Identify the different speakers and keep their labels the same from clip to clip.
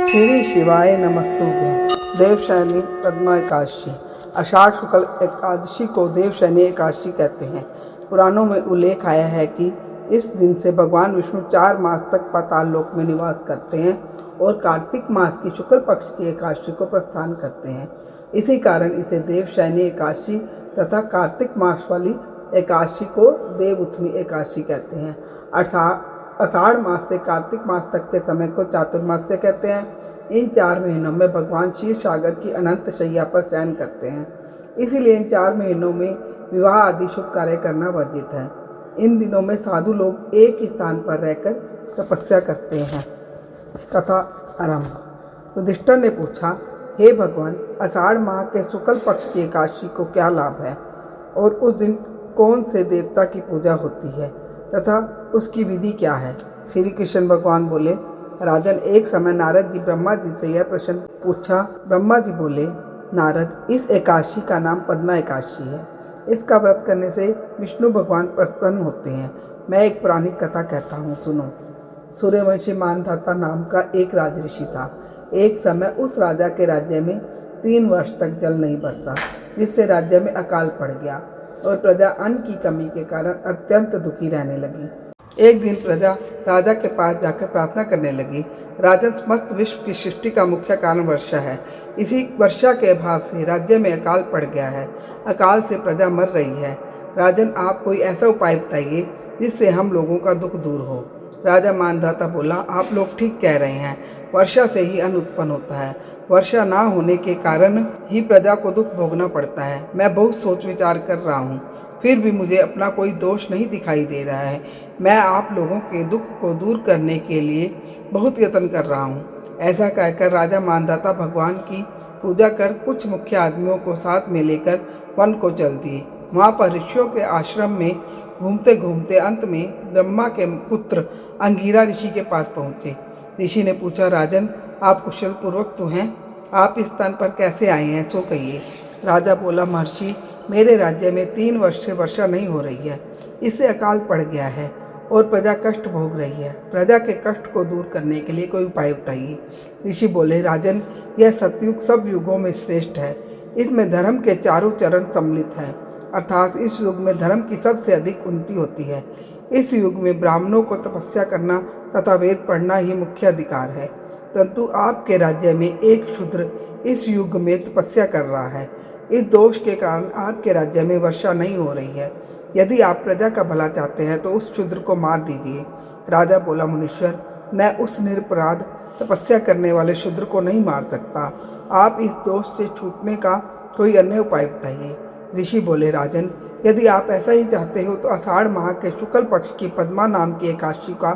Speaker 1: श्री शिवाय नमस्तुभ्यं। देवशयनी पद्मा एकादशी। आषाढ़ शुक्ल एकादशी को देवशयनी एकादशी कहते हैं। पुराणों में उल्लेख आया है कि इस दिन से भगवान विष्णु 4 मास तक पाताल लोक में निवास करते हैं और कार्तिक मास की शुक्ल पक्ष की एकादशी को प्रस्थान करते हैं। इसी कारण इसे देवशयनी एकादशी तथा कार्तिक मास वाली एकादशी को देवउठनी एकादशी कहते हैं। आषाढ़ मास से कार्तिक मास तक के समय को चातुर्मास्य कहते हैं। इन 4 महीनों में भगवान क्षीर सागर की अनंत शैया पर शयन करते हैं। इसीलिए इन 4 महीनों में विवाह आदि शुभ कार्य करना वर्जित है। इन दिनों में साधु लोग एक ही स्थान पर रहकर तपस्या करते हैं। कथा आरंभ। युधिष्ठिर ने पूछा, हे भगवान, आषाढ़ माह के शुक्ल पक्ष की एकादशी को क्या लाभ है और उस दिन कौन से देवता की पूजा होती है तथा उसकी विधि क्या है? श्री कृष्ण भगवान बोले, राजन, एक समय नारद जी ब्रह्मा जी से यह प्रश्न पूछा। ब्रह्मा जी बोले, नारद, इस एकादशी का नाम पद्मा एकादशी है। इसका व्रत करने से विष्णु भगवान प्रसन्न होते हैं। मैं एक पौराणिक कथा कहता हूँ, सुनो। सूर्यवंशी मानधाता नाम का एक राजऋषि था। एक समय उस राजा के राज्य में 3 वर्ष तक जल नहीं बरसा, जिससे राज्य में अकाल पड़ गया और प्रजा अन्न की कमी के कारण अत्यंत दुखी रहने लगी। एक दिन प्रजा राजा के पास जाकर प्रार्थना करने लगी, राजन, समस्त विश्व की सृष्टि का मुख्य कारण वर्षा है। इसी वर्षा के अभाव से राज्य में अकाल पड़ गया है। अकाल से प्रजा मर रही है। राजन, आप कोई ऐसा उपाय बताइए जिससे हम लोगों का दुख दूर हो। राजा मानधाता बोला, आप लोग ठीक कह रहे हैं। वर्षा से ही अन्न उत्पन्न होता है। वर्षा ना होने के कारण ही प्रजा को दुख भोगना पड़ता है। मैं बहुत सोच विचार कर रहा हूँ, फिर भी मुझे अपना कोई दोष नहीं दिखाई दे रहा है। मैं आप लोगों के दुख को दूर करने के लिए बहुत यत्न कर रहा हूँ। ऐसा कहकर राजा मानधाता भगवान की पूजा कर कुछ मुख्य आदमियों को साथ में लेकर वन को चल दिए। वहाँ पर ऋषियों के आश्रम में घूमते घूमते अंत में ब्रह्मा के पुत्र अंगिरा ऋषि के पास पहुँचे। ऋषि ने पूछा, राजन, आप कुशल पूर्वक तो हैं? आप इस स्थान पर कैसे आए हैं, सो कहिए। राजा बोला, महर्षि, मेरे राज्य में 3 वर्ष से वर्षा नहीं हो रही है। इससे अकाल पड़ गया है और प्रजा कष्ट भोग रही है। प्रजा के कष्ट को दूर करने के लिए कोई उपाय बताइए। ऋषि बोले, राजन, यह सतयुग सब युगों में श्रेष्ठ है। इसमें धर्म के चारों चरण सम्मिलित हैं, अर्थात इस युग में धर्म की सबसे अधिक उन्नति होती है। इस युग में ब्राह्मणों को तपस्या करना तथा वेद पढ़ना ही मुख्य अधिकार है। परंतु आपके राज्य में एक शूद्र इस युग में तपस्या कर रहा है। इस दोष के कारण आपके राज्य में वर्षा नहीं हो रही है। यदि आप प्रजा का भला चाहते हैं तो उस शूद्र को मार दीजिए। राजा बोला, मुनीश्वर, मैं उस निरपराध तपस्या करने वाले शूद्र को नहीं मार सकता। आप इस दोष से छूटने का कोई अन्य उपाय बताइए। ऋषि बोले, राजन, यदि आप ऐसा ही चाहते हो तो आषाढ़ माह के शुक्ल पक्ष की पद्मा नाम की एकादशी का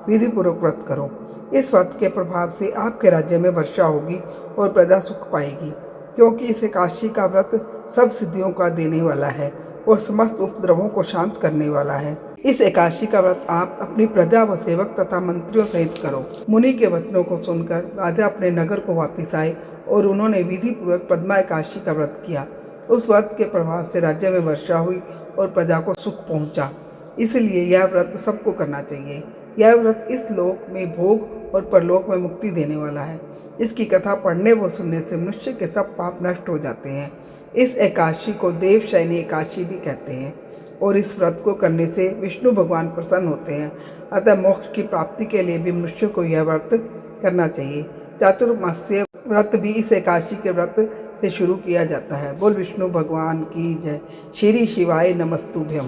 Speaker 1: विधिपूर्वक व्रत करो। इस व्रत के प्रभाव से आपके राज्य में वर्षा होगी और प्रजा सुख पाएगी, क्योंकि इस एकादशी का व्रत सब सिद्धियों का देने वाला है और समस्त उपद्रवों को शांत करने वाला है। इस एकादशी का व्रत आप अपनी प्रजा व सेवक तथा मंत्रियों सहित करो। मुनि के वचनों को सुनकर राजा अपने नगर को वापिस आए और उन्होंने विधि पूर्वक पद्मा एकादशी का व्रत किया। उस व्रत के प्रभाव से राज्य में वर्षा हुई और प्रजा को सुख पहुंचा। इसलिए यह व्रत सबको करना चाहिए। यह व्रत इस लोक में भोग और परलोक में मुक्ति देने वाला है। इसकी कथा पढ़ने व सुनने से मनुष्य के सब पाप नष्ट हो जाते हैं। इस एकादशी को देवशयनी एकादशी भी कहते हैं और इस व्रत को करने से विष्णु भगवान प्रसन्न होते हैं। अतः मोक्ष की प्राप्ति के लिए भी मनुष्य को यह व्रत करना चाहिए। चातुर्मास्य व्रत भी इस एकादशी के व्रत से शुरू किया जाता है। बोल विष्णु भगवान की जय। श्री शिवाय नमस्तुभ्यम।